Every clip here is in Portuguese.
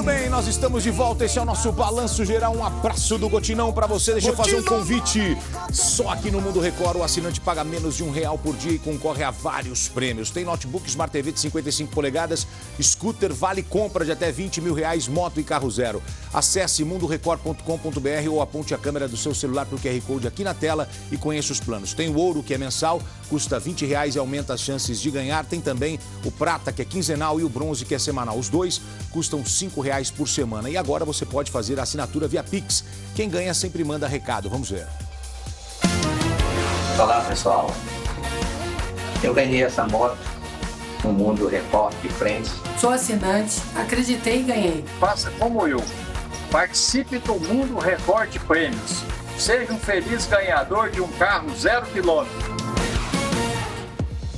bem, nós estamos de volta, esse é o nosso Balanço Geral, um abraço do Gotinão pra você, deixa eu fazer um convite, só aqui no Mundo Record o assinante paga menos de R$1 por dia e concorre a vários prêmios, tem notebook Smart TV de 55 polegadas, scooter vale compra de até R$20 mil, moto e carro zero, acesse mundorecord.com.br ou aponte a câmera do seu celular pro QR Code aqui na tela e conheça os planos, tem o ouro que é mensal, custa R$20 e aumenta as chances de ganhar, tem também o prata que é quinzenal e o bronze que é semanal, os dois custam R$5 por semana. E agora você pode fazer a assinatura via Pix. Quem ganha sempre manda recado. Vamos ver. Olá, pessoal. Eu ganhei essa moto no Mundo Record de Prêmios. Sou assinante, acreditei e ganhei. Faça como eu. Participe do Mundo Record de Prêmios. Seja um feliz ganhador de um carro 0 km.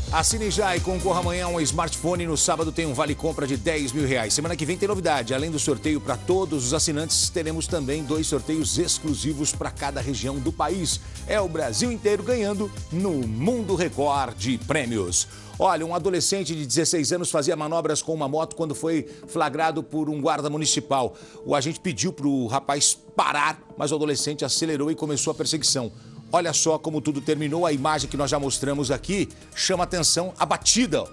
Assine já e concorra amanhã a um smartphone. No sábado tem um vale-compra de R$10 mil. Semana que vem tem novidade. Além do sorteio para todos os assinantes, teremos também 2 sorteios exclusivos para cada região do país. É o Brasil inteiro ganhando no Mundo Record de Prêmios. Olha, um adolescente de 16 anos fazia manobras com uma moto quando foi flagrado por um guarda municipal. O agente pediu para o rapaz parar, mas o adolescente acelerou e começou a perseguição. Olha só como tudo terminou, a imagem que nós já mostramos aqui chama atenção a batida.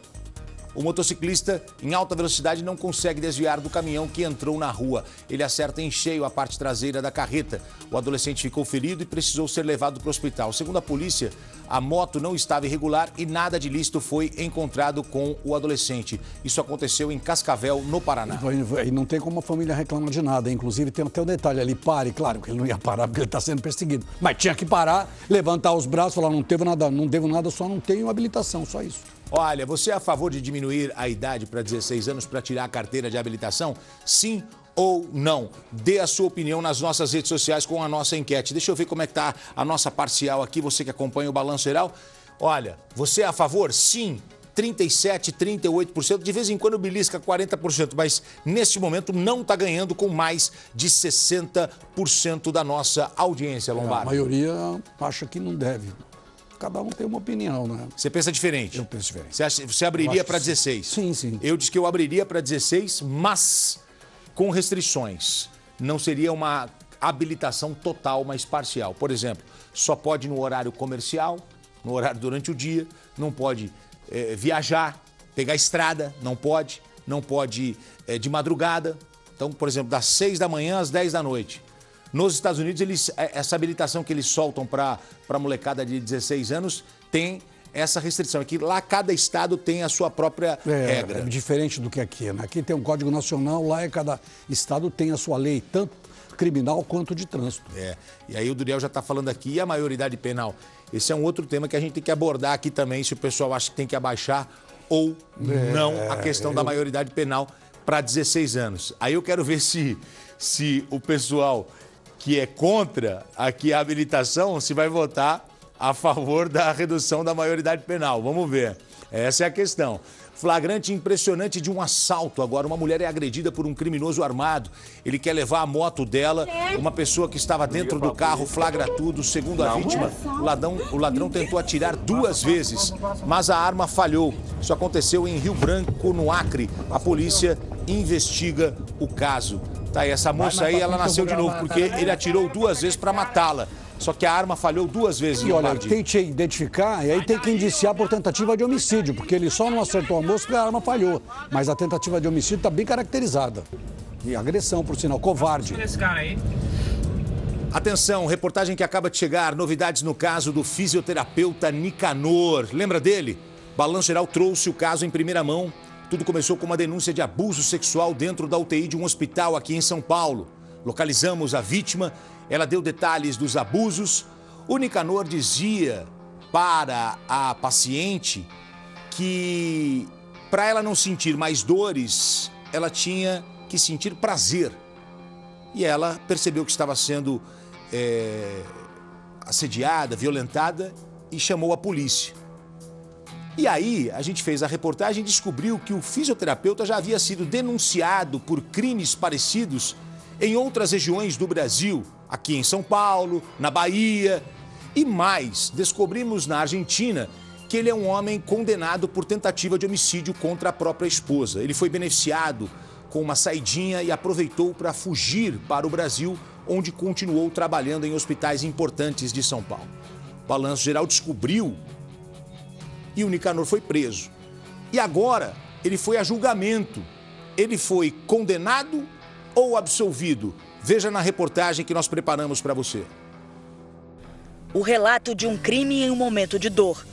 O motociclista em alta velocidade não consegue desviar do caminhão que entrou na rua. Ele acerta em cheio a parte traseira da carreta. O adolescente ficou ferido e precisou ser levado para o hospital. Segundo a polícia, a moto não estava irregular e nada de ilícito foi encontrado com o adolescente. Isso aconteceu em Cascavel, no Paraná. E não tem como a família reclamar de nada. Inclusive tem até um detalhe ali, pare. Claro que ele não ia parar porque ele está sendo perseguido. Mas tinha que parar, levantar os braços, falar não devo nada, só não tenho habilitação, só isso. Olha, você é a favor de diminuir a idade para 16 anos para tirar a carteira de habilitação? Sim ou não? Dê a sua opinião nas nossas redes sociais com a nossa enquete. Deixa eu ver como é que está a nossa parcial aqui, você que acompanha o Balanço Geral. Olha, você é a favor? Sim. 37%, 38%, de vez em quando belisca 40%, mas neste momento não está ganhando com mais de 60% da nossa audiência, Lombardi. A maioria acha que não deve. Cada um tem uma opinião, né? Você pensa diferente? Eu penso diferente. Você abriria para 16? Sim, sim. Eu disse que eu abriria para 16, mas com restrições. Não seria uma habilitação total, mas parcial. Por exemplo, só pode no horário comercial, no horário durante o dia, não pode viajar, pegar estrada, não pode de madrugada. Então, por exemplo, das 6 da manhã às 10 da noite. Nos Estados Unidos, essa habilitação que eles soltam para a molecada de 16 anos tem essa restrição. É que lá cada estado tem a sua própria regra. É diferente do que aqui, né? Aqui tem um Código Nacional, lá cada estado tem a sua lei, tanto criminal quanto de trânsito. E aí o Duriel já está falando aqui, e a maioridade penal? Esse é um outro tema que a gente tem que abordar aqui também, se o pessoal acha que tem que abaixar ou não a questão da maioridade penal para 16 anos. Aí eu quero ver se o pessoal que é contra aqui a habilitação, se vai votar a favor da redução da maioridade penal. Vamos ver. Essa é a questão. Flagrante impressionante de um assalto. Agora, uma mulher é agredida por um criminoso armado. Ele quer levar a moto dela. Uma pessoa que estava dentro do carro flagra tudo. Segundo a vítima, o ladrão tentou atirar 2 vezes, mas a arma falhou. Isso aconteceu em Rio Branco, no Acre. A polícia investiga o caso. Tá aí, essa moça aí, ela nasceu de novo, porque ele atirou 2 vezes para matá-la. Só que a arma falhou 2 vezes. E olha, tem que identificar e aí tem que indiciar por tentativa de homicídio, porque ele só não acertou a moça porque a arma falhou. Mas a tentativa de homicídio está bem caracterizada. E agressão, por sinal, covarde. Atenção, reportagem que acaba de chegar, novidades no caso do fisioterapeuta Nicanor. Lembra dele? Balanço Geral trouxe o caso em primeira mão. Tudo começou com uma denúncia de abuso sexual dentro da UTI de um hospital aqui em São Paulo. Localizamos a vítima, ela deu detalhes dos abusos. O Nicanor dizia para a paciente que para ela não sentir mais dores, ela tinha que sentir prazer. E ela percebeu que estava sendo assediada, violentada e chamou a polícia. E aí, a gente fez a reportagem e descobriu que o fisioterapeuta já havia sido denunciado por crimes parecidos em outras regiões do Brasil, aqui em São Paulo, na Bahia e mais. Descobrimos na Argentina que ele é um homem condenado por tentativa de homicídio contra a própria esposa. Ele foi beneficiado marcou uma saidinha e aproveitou para fugir para o Brasil, onde continuou trabalhando em hospitais importantes de São Paulo. O Balanço Geral descobriu e o Nicanor foi preso. E agora ele foi a julgamento. Ele foi condenado ou absolvido? Veja na reportagem que nós preparamos para você. O relato de um crime em um momento de dor.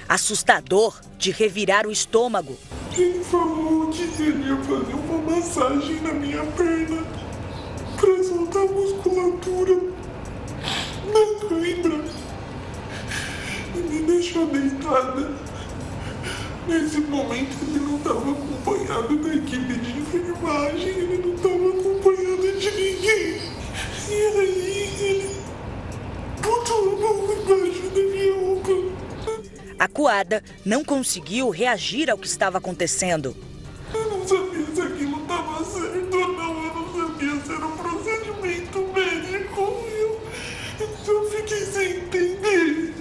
Assustador, de revirar o estômago. Ele falou que queria fazer uma massagem na minha perna para soltar a musculatura da cãibra e me deixou deitada. Nesse momento ele não estava acompanhado da equipe de enfermagem, ele não estava acompanhado de ninguém. E aí ele botou a mão embaixo da minha roupa. Acuada, não conseguiu reagir ao que estava acontecendo. Eu não sabia se aquilo estava certo ou não, eu não sabia se era um procedimento médico. Eu fiquei sem entender.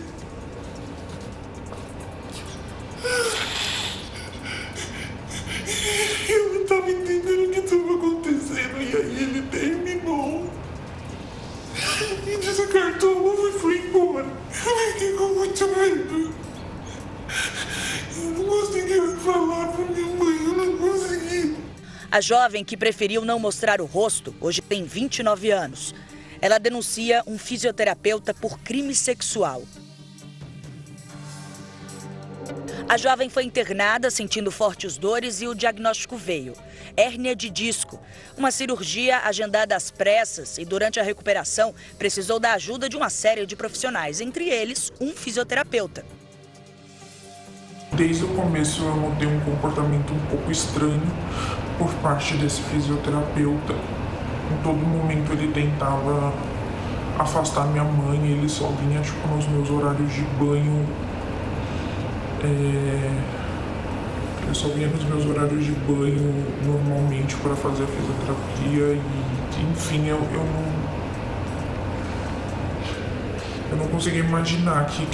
Eu não estava entendendo o que estava acontecendo e aí ele terminou. E descartou a luva e foi embora. Eu fiquei com muito medo. Eu não conseguia falar pra minha mãe, eu não consegui. A jovem, que preferiu não mostrar o rosto, hoje tem 29 anos. Ela denuncia um fisioterapeuta por crime sexual. A jovem foi internada sentindo fortes dores e o diagnóstico veio: hérnia de disco. Uma cirurgia agendada às pressas e durante a recuperação precisou da ajuda de uma série de profissionais, entre eles um fisioterapeuta. Desde o começo eu notei um comportamento um pouco estranho por parte desse fisioterapeuta. Em todo momento ele tentava afastar minha mãe, ele só vinha nos meus horários de banho. Eu só vinha nos meus horários de banho normalmente para fazer a fisioterapia e, enfim, eu não conseguia imaginar que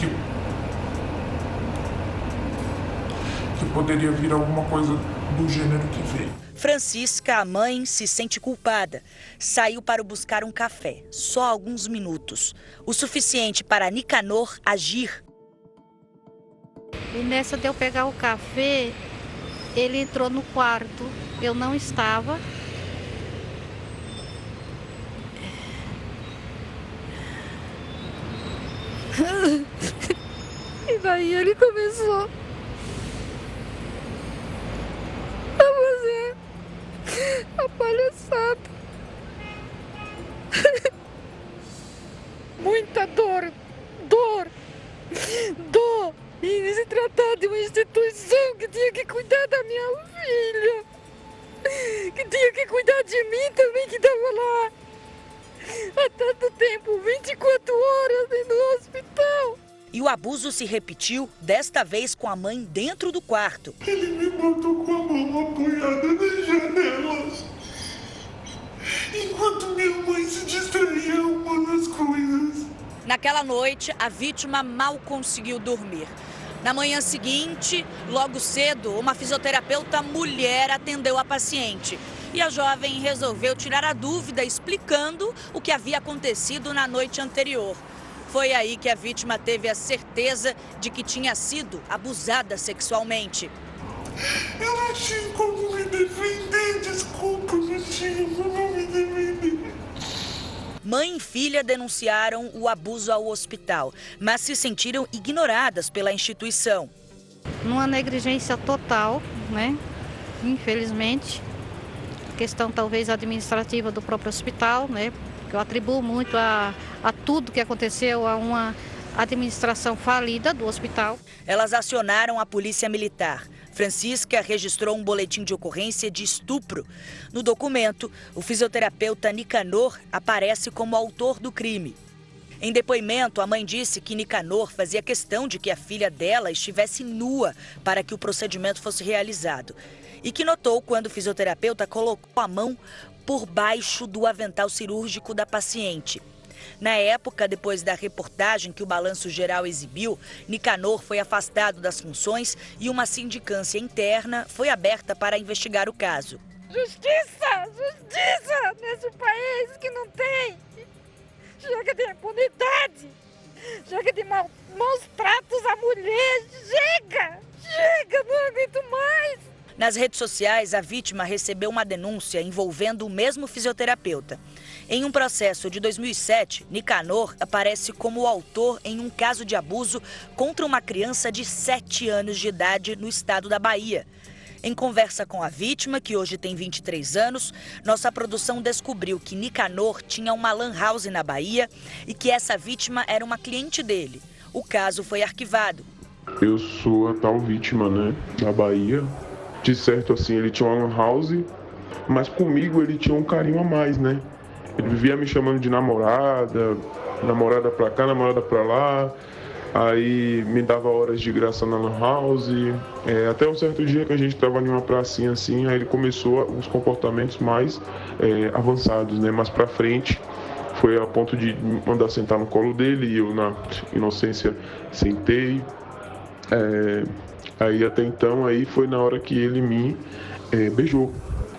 poderia vir alguma coisa do gênero que veio. Francisca, a mãe, se sente culpada. Saiu para buscar um café, só alguns minutos. O suficiente para Nicanor agir. E nessa de eu pegar o café, ele entrou no quarto. Eu não estava. E daí ele começou a fazer a palhaçada. Muita dor. E se tratar de uma instituição que tinha que cuidar da minha filha, que tinha que cuidar de mim também, que estava lá há tanto tempo, 24 horas dentro do hospital. E o abuso se repetiu, desta vez com a mãe dentro do quarto. Ele me botou com a mão apoiada na janela, enquanto minha mãe se distraía arrumando as coisas. Naquela noite, a vítima mal conseguiu dormir. Na manhã seguinte, logo cedo, uma fisioterapeuta mulher atendeu a paciente. E a jovem resolveu tirar a dúvida, explicando o que havia acontecido na noite anterior. Foi aí que a vítima teve a certeza de que tinha sido abusada sexualmente. Eu não tinha como me defender, desculpa, não tinha como me defender. Mãe e filha denunciaram o abuso ao hospital, mas se sentiram ignoradas pela instituição. Numa negligência total, né? Infelizmente, questão talvez administrativa do próprio hospital, né? Que eu atribuo muito a tudo que aconteceu a uma administração falida do hospital. Elas acionaram a polícia militar. Francisca registrou um boletim de ocorrência de estupro. No documento, o fisioterapeuta Nicanor aparece como autor do crime. Em depoimento, a mãe disse que Nicanor fazia questão de que a filha dela estivesse nua para que o procedimento fosse realizado. E que notou quando o fisioterapeuta colocou a mão por baixo do avental cirúrgico da paciente. Na época, depois da reportagem que o Balanço Geral exibiu, Nicanor foi afastado das funções e uma sindicância interna foi aberta para investigar o caso. Justiça! Justiça nesse país que não tem! Chega de impunidade! Chega de maus tratos à mulher! Chega! Chega! Não aguento mais! Nas redes sociais, a vítima recebeu uma denúncia envolvendo o mesmo fisioterapeuta. Em um processo de 2007, Nicanor aparece como o autor em um caso de abuso contra uma criança de 7 anos de idade no estado da Bahia. Em conversa com a vítima, que hoje tem 23 anos, nossa produção descobriu que Nicanor tinha uma lan house na Bahia e que essa vítima era uma cliente dele. O caso foi arquivado. Eu sou a tal vítima, né, da Bahia. De certo, assim, ele tinha uma lan house, mas comigo ele tinha um carinho a mais, né? Ele vivia me chamando de namorada pra cá, namorada pra lá. Aí me dava horas de graça na lan house. Até um certo dia que a gente estava em uma pracinha assim, aí ele começou os comportamentos mais avançados, né? Mais pra frente, foi a ponto de mandar sentar no colo dele e eu, na inocência, sentei. Aí até então, aí foi na hora que ele me beijou.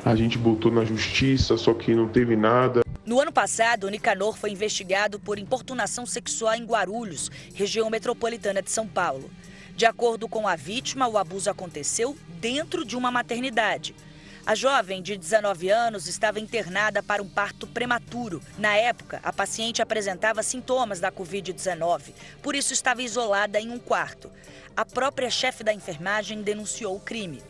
A gente botou na justiça, só que não teve nada. No ano passado, Nicanor foi investigado por importunação sexual em Guarulhos, região metropolitana de São Paulo. De acordo com a vítima, o abuso aconteceu dentro de uma maternidade. A jovem, de 19 anos, estava internada para um parto prematuro. Na época, a paciente apresentava sintomas da Covid-19, por isso estava isolada em um quarto. A própria chefe da enfermagem denunciou o crime.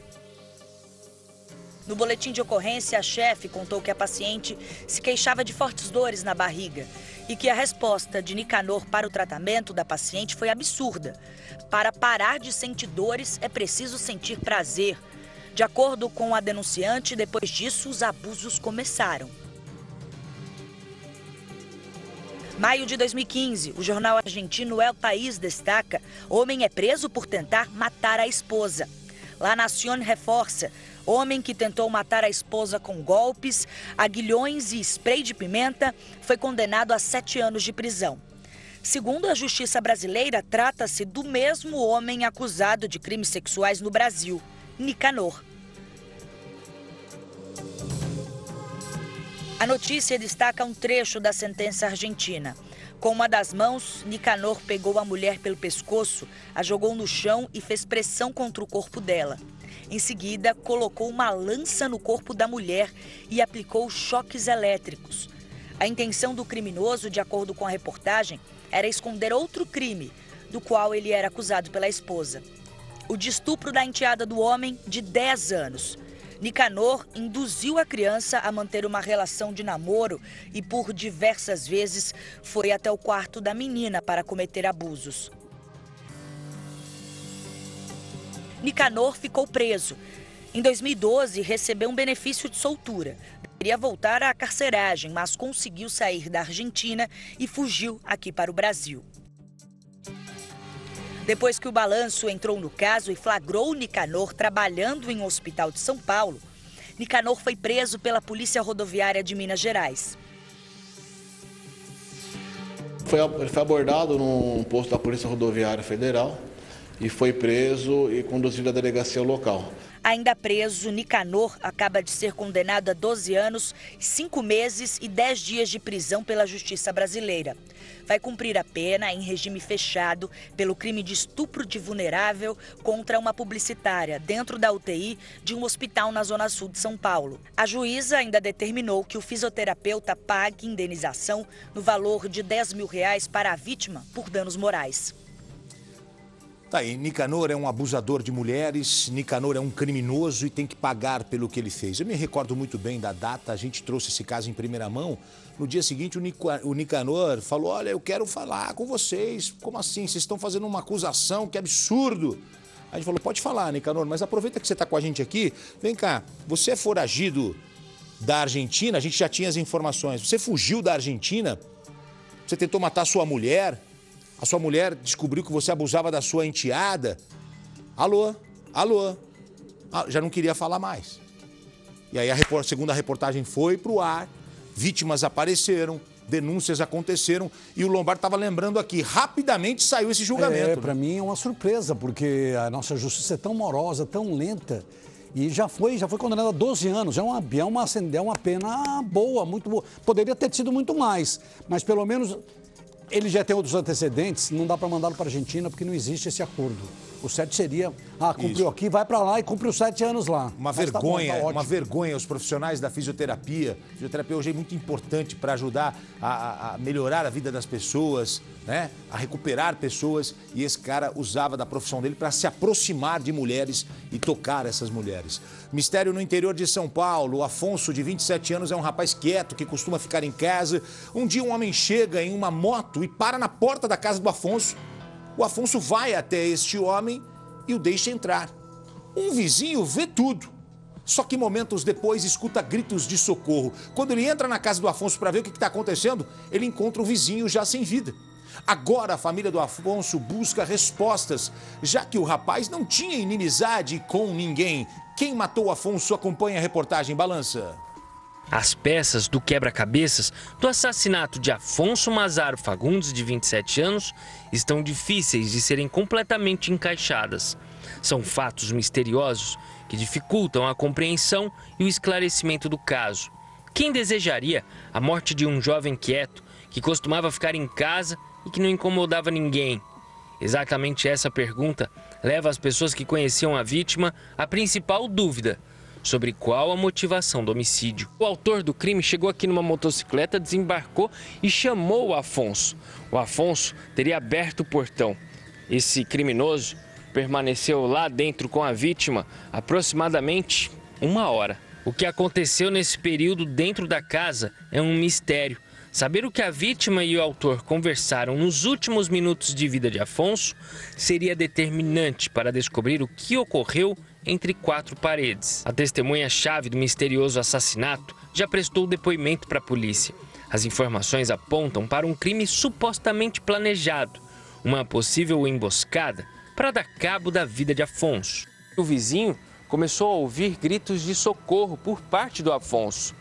No boletim de ocorrência, a chefe contou que a paciente se queixava de fortes dores na barriga e que a resposta de Nicanor para o tratamento da paciente foi absurda. Para parar de sentir dores, é preciso sentir prazer. De acordo com a denunciante, depois disso, os abusos começaram. Maio de 2015, o jornal argentino El País destaca: homem é preso por tentar matar a esposa. La Nación reforça: homem que tentou matar a esposa com golpes, aguilhões e spray de pimenta foi condenado a 7 anos de prisão. Segundo a justiça brasileira, trata-se do mesmo homem acusado de crimes sexuais no Brasil, Nicanor. A notícia destaca um trecho da sentença argentina. Com uma das mãos, Nicanor pegou a mulher pelo pescoço, a jogou no chão e fez pressão contra o corpo dela. Em seguida, colocou uma lança no corpo da mulher e aplicou choques elétricos. A intenção do criminoso, de acordo com a reportagem, era esconder outro crime, do qual ele era acusado pela esposa. O de estupro da enteada do homem, de 10 anos. Nicanor induziu a criança a manter uma relação de namoro e por diversas vezes foi até o quarto da menina para cometer abusos. Nicanor ficou preso. Em 2012, recebeu um benefício de soltura. Queria voltar à carceragem, mas conseguiu sair da Argentina e fugiu aqui para o Brasil. Depois que o Balanço entrou no caso e flagrou Nicanor trabalhando em um hospital de São Paulo, Nicanor foi preso pela Polícia Rodoviária de Minas Gerais. Ele foi abordado num posto da Polícia Rodoviária Federal e foi preso e conduzido à delegacia local. Ainda preso, Nicanor acaba de ser condenado a 12 anos, 5 meses e 10 dias de prisão pela Justiça brasileira. Vai cumprir a pena em regime fechado pelo crime de estupro de vulnerável contra uma publicitária dentro da UTI de um hospital na Zona Sul de São Paulo. A juíza ainda determinou que o fisioterapeuta pague indenização no valor de R$10 mil para a vítima por danos morais. Tá aí, Nicanor é um abusador de mulheres, Nicanor é um criminoso e tem que pagar pelo que ele fez. Eu me recordo muito bem da data, a gente trouxe esse caso em primeira mão. No dia seguinte, o Nicanor falou: olha, eu quero falar com vocês. Como assim? Vocês estão fazendo uma acusação, que absurdo. A gente falou: pode falar, Nicanor, mas aproveita que você está com a gente aqui. Vem cá, você é foragido da Argentina, a gente já tinha as informações. Você fugiu da Argentina, você tentou matar sua mulher. A sua mulher descobriu que você abusava da sua enteada. Alô? Já não queria falar mais. E aí a segunda reportagem foi para o ar, vítimas apareceram, denúncias aconteceram e o Lombardi estava lembrando aqui, rapidamente saiu esse julgamento. Para mim é uma surpresa, porque a nossa justiça é tão morosa, tão lenta. E já foi condenado a 12 anos. É uma pena boa, muito boa. Poderia ter sido muito mais, mas pelo menos ele já tem outros antecedentes, não dá para mandá-lo para a Argentina porque não existe esse acordo. O certo seria, cumpriu aqui, vai para lá e cumpre os 7 anos lá. Uma vergonha, tá bom, tá uma vergonha. Os profissionais da fisioterapia. A fisioterapia hoje é muito importante para ajudar a melhorar a vida das pessoas, né? A recuperar pessoas. E esse cara usava da profissão dele para se aproximar de mulheres e tocar essas mulheres. Mistério no interior de São Paulo. O Afonso, de 27 anos, é um rapaz quieto que costuma ficar em casa. Um dia um homem chega em uma moto e para na porta da casa do Afonso. O Afonso vai até este homem e o deixa entrar. Um vizinho vê tudo. Só que momentos depois escuta gritos de socorro. Quando ele entra na casa do Afonso para ver o que está acontecendo, ele encontra o vizinho já sem vida. Agora a família do Afonso busca respostas, já que o rapaz não tinha inimizade com ninguém. Quem matou o Afonso acompanha a reportagem Balança. As peças do quebra-cabeças do assassinato de Afonso Mazaro Fagundes, de 27 anos, estão difíceis de serem completamente encaixadas. São fatos misteriosos que dificultam a compreensão e o esclarecimento do caso. Quem desejaria a morte de um jovem quieto, que costumava ficar em casa e que não incomodava ninguém? Exatamente essa pergunta leva as pessoas que conheciam a vítima à principal dúvida sobre qual a motivação do homicídio. O autor do crime chegou aqui numa motocicleta, desembarcou e chamou o Afonso. O Afonso teria aberto o portão. Esse criminoso permaneceu lá dentro com a vítima aproximadamente 1 hora. O que aconteceu nesse período dentro da casa é um mistério. Saber o que a vítima e o autor conversaram nos últimos minutos de vida de Afonso seria determinante para descobrir o que ocorreu entre 4 paredes. A testemunha-chave do misterioso assassinato já prestou depoimento para a polícia. As informações apontam para um crime supostamente planejado, uma possível emboscada para dar cabo da vida de Afonso. O vizinho começou a ouvir gritos de socorro por parte do Afonso.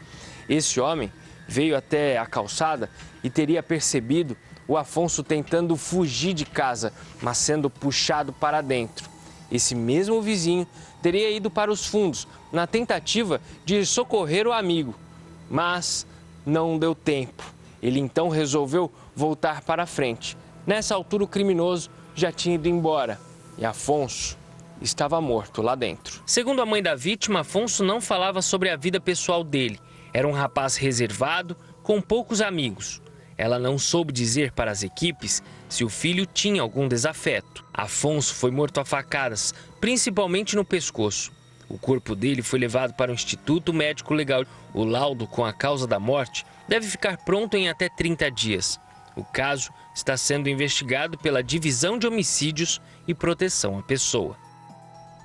Esse homem veio até a calçada e teria percebido o Afonso tentando fugir de casa, mas sendo puxado para dentro. Esse mesmo vizinho teria ido para os fundos na tentativa de socorrer o amigo, mas não deu tempo. Ele então resolveu voltar para a frente. Nessa altura, o criminoso já tinha ido embora e Afonso estava morto lá dentro. Segundo a mãe da vítima, Afonso não falava sobre a vida pessoal dele. Era um rapaz reservado, com poucos amigos. Ela não soube dizer para as equipes se o filho tinha algum desafeto. Afonso foi morto a facadas, principalmente no pescoço. O corpo dele foi levado para o Instituto Médico Legal. O laudo com a causa da morte deve ficar pronto em até 30 dias. O caso está sendo investigado pela Divisão de Homicídios e Proteção à Pessoa.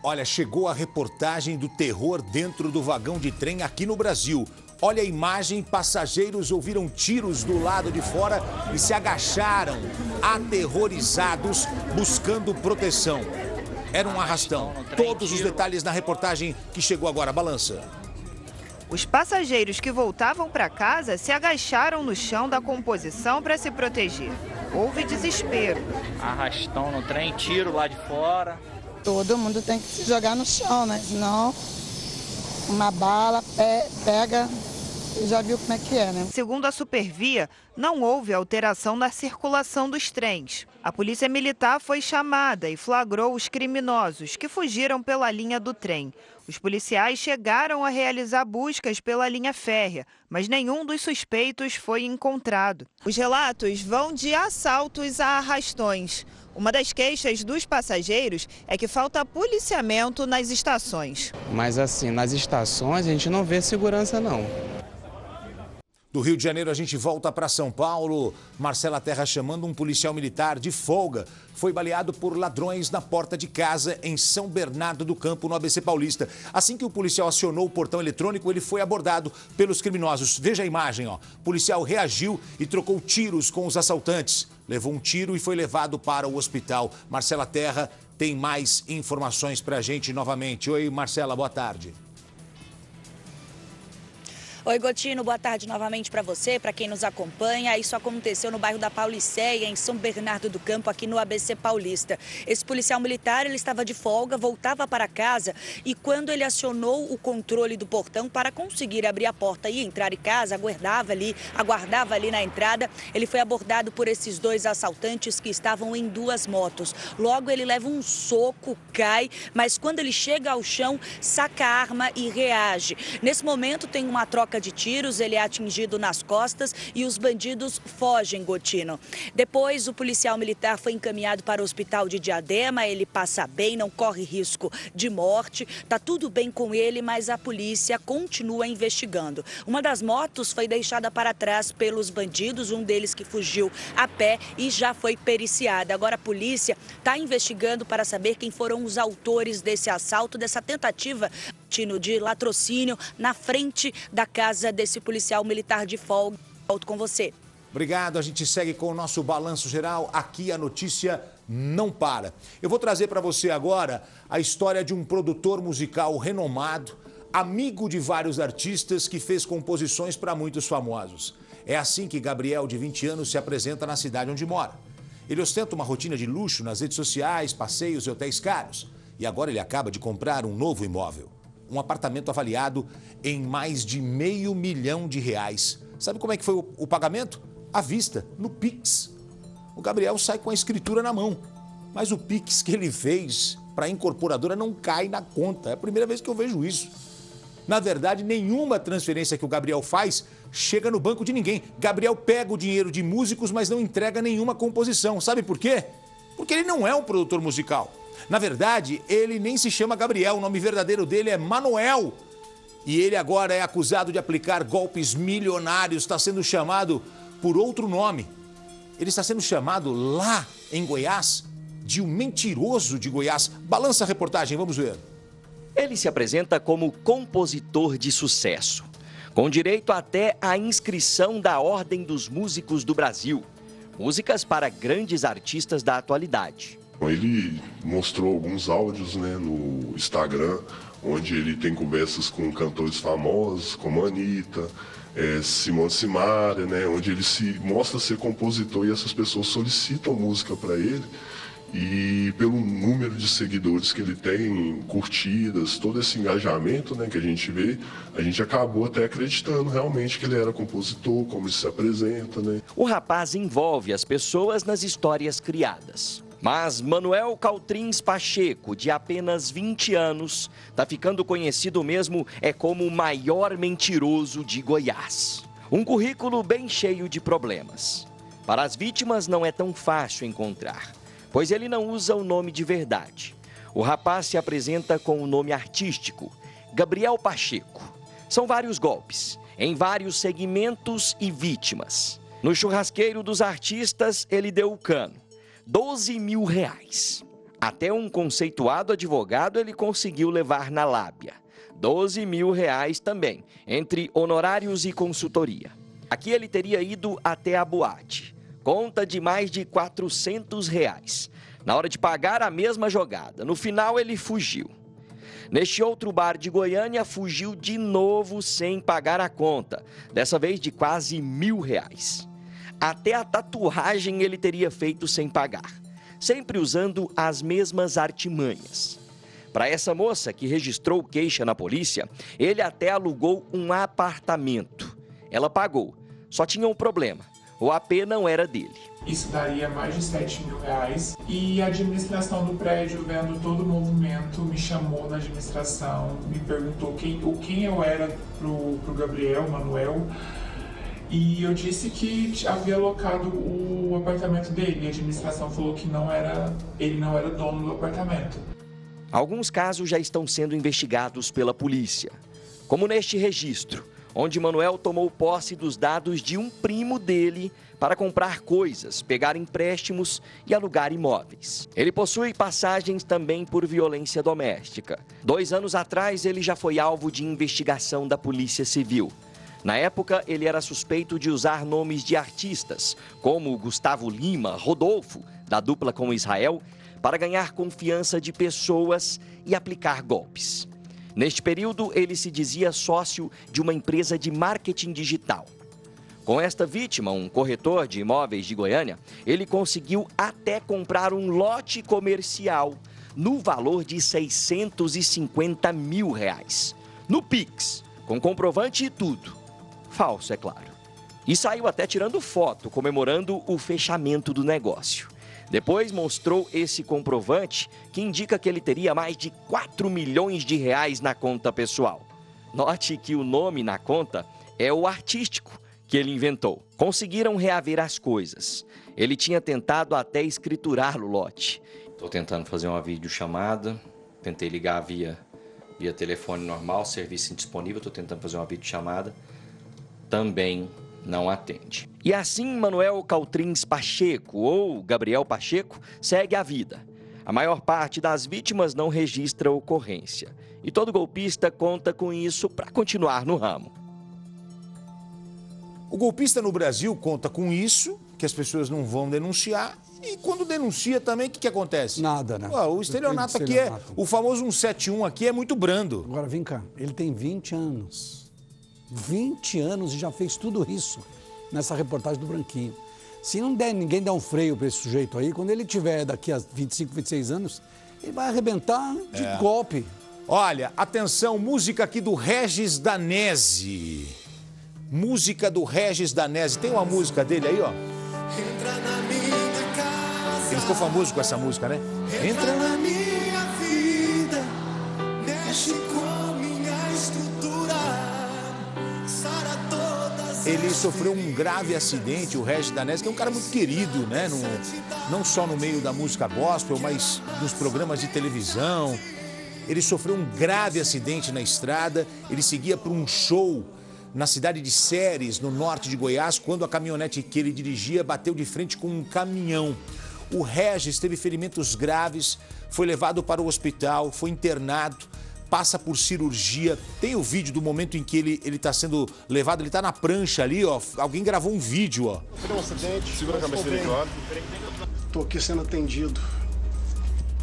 Olha, chegou a reportagem do terror dentro do vagão de trem aqui no Brasil. Olha a imagem, passageiros ouviram tiros do lado de fora e se agacharam, aterrorizados, buscando proteção. Era um arrastão. Todos os detalhes na reportagem que chegou agora. Balança. Os passageiros que voltavam para casa se agacharam no chão da composição para se proteger. Houve desespero. Arrastão no trem, tiro lá de fora. Todo mundo tem que se jogar no chão, né? Senão uma bala pega. Você já viu como é que é, né? Segundo a Supervia, não houve alteração na circulação dos trens. A polícia militar foi chamada e flagrou os criminosos que fugiram pela linha do trem. Os policiais chegaram a realizar buscas pela linha férrea, mas nenhum dos suspeitos foi encontrado. Os relatos vão de assaltos a arrastões. Uma das queixas dos passageiros é que falta policiamento nas estações. Mas assim, nas estações a gente não vê segurança não. Do Rio de Janeiro a gente volta para São Paulo. Marcela Terra chamando um policial militar de folga. Foi baleado por ladrões na porta de casa em São Bernardo do Campo, no ABC Paulista. Assim que o policial acionou o portão eletrônico, ele foi abordado pelos criminosos. Veja a imagem, ó. O policial reagiu e trocou tiros com os assaltantes. Levou um tiro e foi levado para o hospital. Marcela Terra tem mais informações para a gente novamente. Oi, Marcela, boa tarde. Oi, Gotino, boa tarde novamente para você, para quem nos acompanha. Isso aconteceu no bairro da Paulicéia, em São Bernardo do Campo, aqui no ABC Paulista. Esse policial militar, ele estava de folga, voltava para casa e quando ele acionou o controle do portão para conseguir abrir a porta e entrar em casa, aguardava ali na entrada, ele foi abordado por esses dois assaltantes que estavam em duas motos. Logo ele leva um soco, cai, mas quando ele chega ao chão, saca a arma e reage. Nesse momento tem uma troca de tiros, ele é atingido nas costas e os bandidos fogem, Gotino. Depois o policial militar foi encaminhado para o hospital de Diadema, ele passa bem, não corre risco de morte, tá tudo bem com ele, mas a polícia continua investigando. Uma das motos foi deixada para trás pelos bandidos, um deles que fugiu a pé e já foi periciada. Agora a polícia está investigando para saber quem foram os autores desse assalto, dessa tentativa de latrocínio na frente da casa desse policial militar de folga. Volto com você. Obrigado, a gente segue com o nosso balanço geral. Aqui a notícia não para. Eu vou trazer para você agora a história de um produtor musical renomado, amigo de vários artistas que fez composições para muitos famosos. É assim que Gabriel, de 20 anos, se apresenta na cidade onde mora. Ele ostenta uma rotina de luxo nas redes sociais, passeios e hotéis caros. E agora ele acaba de comprar um novo imóvel. Um apartamento avaliado em mais de R$500 mil. Sabe como é que foi o pagamento? À vista, no Pix. O Gabriel sai com a escritura na mão. Mas o Pix que ele fez para a incorporadora não cai na conta. É a primeira vez que eu vejo isso. Na verdade, nenhuma transferência que o Gabriel faz chega no banco de ninguém. Gabriel pega o dinheiro de músicos, mas não entrega nenhuma composição. Sabe por quê? Porque ele não é um produtor musical. Na verdade, ele nem se chama Gabriel, o nome verdadeiro dele é Manuel. E ele agora é acusado de aplicar golpes milionários, está sendo chamado por outro nome. Ele está sendo chamado lá em Goiás de um mentiroso de Goiás. Balança a reportagem, vamos ver. Ele se apresenta como compositor de sucesso, com direito até à inscrição da Ordem dos Músicos do Brasil. Músicas para grandes artistas da atualidade. Ele mostrou alguns áudios, no Instagram, onde ele tem conversas com cantores famosos, como a Anitta, Simone Simaria, onde ele se mostra ser compositor e essas pessoas solicitam música para ele. E pelo número de seguidores que ele tem, curtidas, todo esse engajamento que a gente vê, a gente acabou até acreditando realmente que ele era compositor, como ele se apresenta. O rapaz envolve as pessoas nas histórias criadas. Mas Manuel Caltrins Pacheco, de apenas 20 anos, está ficando conhecido mesmo como o maior mentiroso de Goiás. Um currículo bem cheio de problemas. Para as vítimas não é tão fácil encontrar, pois ele não usa o nome de verdade. O rapaz se apresenta com o nome artístico, Gabriel Pacheco. São vários golpes, em vários segmentos e vítimas. No churrasqueiro dos artistas, ele deu o cano. R$12 mil. Até um conceituado advogado ele conseguiu levar na lábia. R$12 mil também, entre honorários e consultoria. Aqui ele teria ido até a boate. Conta de mais de R$400. Na hora de pagar a mesma jogada, no final ele fugiu. Neste outro bar de Goiânia, fugiu de novo sem pagar a conta, dessa vez de quase R$1.000. Até a tatuagem ele teria feito sem pagar, sempre usando as mesmas artimanhas. Para essa moça que registrou queixa na polícia, ele até alugou um apartamento. Ela pagou, só tinha um problema, o AP não era dele. Isso daria mais de R$7 mil e a administração do prédio, vendo todo o movimento, me chamou na administração, me perguntou quem eu era pro Gabriel, Manuel. E eu disse que havia alocado o apartamento dele. E a administração falou que ele não era dono do apartamento. Alguns casos já estão sendo investigados pela polícia, como neste registro, onde Manuel tomou posse dos dados de um primo dele para comprar coisas, pegar empréstimos e alugar imóveis. Ele possui passagens também por violência doméstica. 2 anos atrás, ele já foi alvo de investigação da Polícia Civil. Na época, ele era suspeito de usar nomes de artistas, como Gustavo Lima, Rodolfo, da dupla com Israel, para ganhar confiança de pessoas e aplicar golpes. Neste período, ele se dizia sócio de uma empresa de marketing digital. Com esta vítima, um corretor de imóveis de Goiânia, ele conseguiu até comprar um lote comercial no valor de R$650 mil. No Pix, com comprovante e tudo. Falso, é claro. E saiu até tirando foto, comemorando o fechamento do negócio. Depois mostrou esse comprovante que indica que ele teria mais de R$4 milhões na conta pessoal. Note que o nome na conta é o artístico que ele inventou. Conseguiram reaver as coisas. Ele tinha tentado até escriturar o lote. Estou tentando fazer uma videochamada, tentei ligar via telefone normal, serviço indisponível, estou tentando fazer uma videochamada, também não atende. E assim, Manuel Caltrins Pacheco, ou Gabriel Pacheco, segue a vida. A maior parte das vítimas não registra ocorrência. E todo golpista conta com isso para continuar no ramo. O golpista no Brasil conta com isso, que as pessoas não vão denunciar. E quando denuncia também, o que acontece? Nada, né? O estelionato aqui é... O famoso 171 aqui é muito brando. Agora, vem cá. Ele tem 20 anos. 20 anos e já fez tudo isso nessa reportagem do Branquinho. Se não der, ninguém der um freio para esse sujeito aí, quando ele tiver daqui a 25, 26 anos, ele vai arrebentar de golpe. Olha, atenção, música aqui do Regis Danese. Música do Regis Danese. Tem uma música dele aí, ó. Entra na minha casa. Ele ficou famoso com essa música, né? Entra na minha vida, mexe com minha estrutura, sara todas. Ele sofreu um grave acidente, o Regis Danese, que é um cara muito querido, né? Não só no meio da música gospel, mas nos programas de televisão. Ele sofreu um grave acidente na estrada, ele seguia para um show na cidade de Séries, no norte de Goiás, quando a caminhonete que ele dirigia bateu de frente com um caminhão. O Regis teve ferimentos graves, foi levado para o hospital, foi internado, passa por cirurgia. Tem o vídeo do momento em que ele está sendo levado, ele está na prancha ali, ó. Alguém gravou um vídeo, ó. Foi um acidente. Segura a cabeça dele, claro. Tô aqui sendo atendido.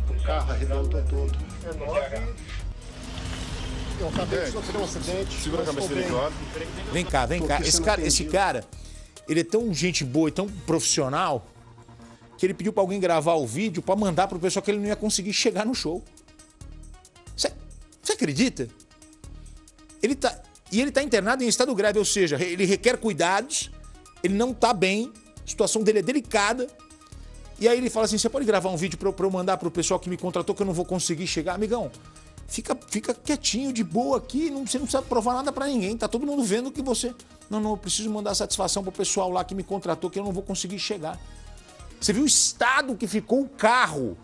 O carro arrebentou todo. É 9. Eu acabei de sofrer um acidente. Segura a cabeça dele, claro. Vem cá, vem cá. Esse cara, ele é tão gente boa e tão profissional que ele pediu pra alguém gravar o vídeo pra mandar pro pessoal que ele não ia conseguir chegar no show. Você acredita? Ele tá internado em estado grave, ou seja, ele requer cuidados, ele não tá bem, a situação dele é delicada. E aí ele fala assim, você pode gravar um vídeo pra eu mandar pro pessoal que me contratou que eu não vou conseguir chegar? Amigão, fica quietinho, de boa aqui, você não precisa provar nada pra ninguém, tá todo mundo vendo que você... Não, eu preciso mandar satisfação pro pessoal lá que me contratou que eu não vou conseguir chegar. Você viu o estado que ficou o carro?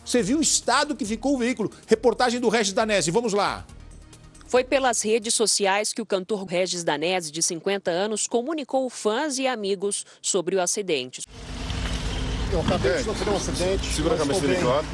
Você viu o estado que ficou o veículo? Reportagem do Regis Danese, vamos lá. Foi pelas redes sociais que o cantor Regis Danese, de 50 anos, comunicou fãs e amigos sobre o acidente. Eu acabei de sofrer um acidente. Segura a cabeça dele, claro.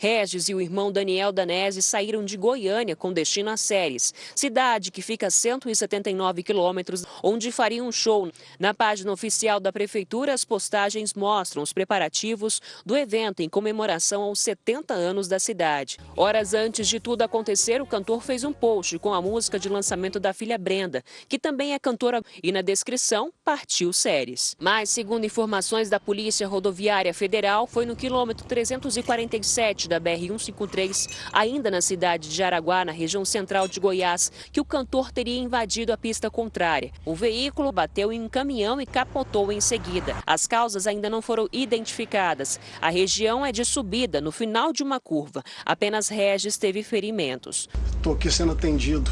Regis e o irmão Daniel Danese saíram de Goiânia com destino a Séries, cidade que fica a 179 quilômetros, onde fariam um show. Na página oficial da prefeitura, as postagens mostram os preparativos do evento em comemoração aos 70 anos da cidade. Horas antes de tudo acontecer, o cantor fez um post com a música de lançamento da filha Brenda, que também é cantora, e na descrição, partiu Séries. Mas, segundo informações da Polícia Rodoviária Federal, foi no quilômetro 347 da BR-153, ainda na cidade de Jaraguá, na região central de Goiás, que o cantor teria invadido a pista contrária. O veículo bateu em um caminhão e capotou em seguida. As causas ainda não foram identificadas. A região é de subida, no final de uma curva. Apenas Regis teve ferimentos. Estou aqui sendo atendido.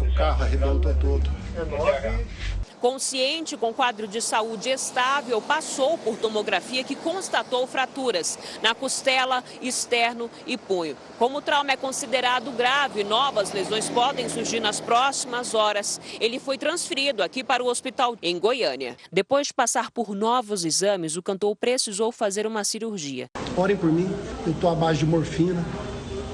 O carro arrebentou todo. É 9. Consciente, com quadro de saúde estável, passou por tomografia que constatou fraturas na costela, externo e punho. Como o trauma é considerado grave e novas lesões podem surgir nas próximas horas, ele foi transferido aqui para o hospital em Goiânia. Depois de passar por novos exames, o cantor precisou fazer uma cirurgia. Orem por mim, eu estou à base de morfina.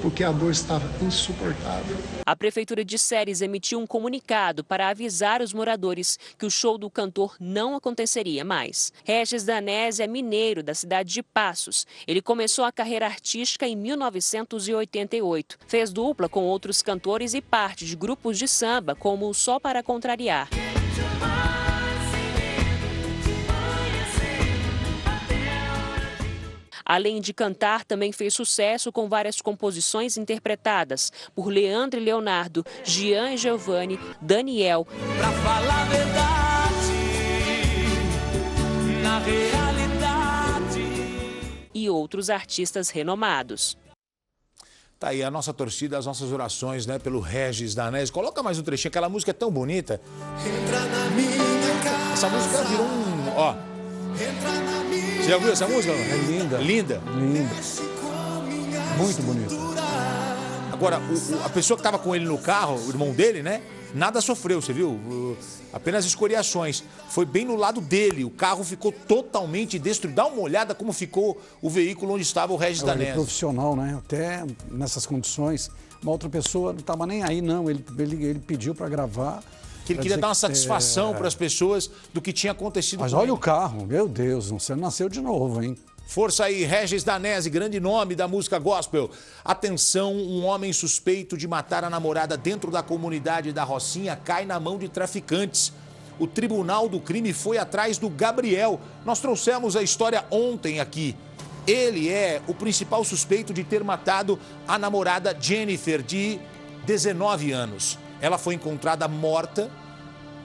porque a dor estava insuportável. A Prefeitura de Séries emitiu um comunicado para avisar os moradores que o show do cantor não aconteceria mais. Regis Danese é mineiro da cidade de Passos. Ele começou a carreira artística em 1988. Fez dupla com outros cantores e parte de grupos de samba, como o Só Para Contrariar. Além de cantar, também fez sucesso com várias composições interpretadas por Leandro e Leonardo, Gian e Giovanni, Daniel. Pra falar a verdade, na realidade. E outros artistas renomados. Tá aí a nossa torcida, as nossas orações, né, pelo Regis Danese. Coloca mais um trechinho, aquela música é tão bonita. Entra na minha casa. Essa música virou ó. Você já ouviu essa música? É linda. Linda. Linda. Muito bonita. Agora, a pessoa que estava com ele no carro, o irmão dele, né? Nada sofreu, você viu? Apenas escoriações. Foi bem no lado dele. O carro ficou totalmente destruído. Dá uma olhada como ficou o veículo onde estava o Regis Danese. Ele é profissional, né? Até nessas condições. Uma outra pessoa não estava nem aí, não. Ele pediu para gravar. Que ele queria dar uma satisfação para as pessoas do que tinha acontecido Mas com olha ele. o carro, meu Deus, você nasceu de novo, hein? Força aí, Regis Danese, grande nome da música gospel. Atenção, um homem suspeito de matar a namorada dentro da comunidade da Rocinha cai na mão de traficantes. O Tribunal do Crime foi atrás do Gabriel. Nós trouxemos a história ontem aqui. Ele é o principal suspeito de ter matado a namorada Jennifer, de 19 anos. Ela foi encontrada morta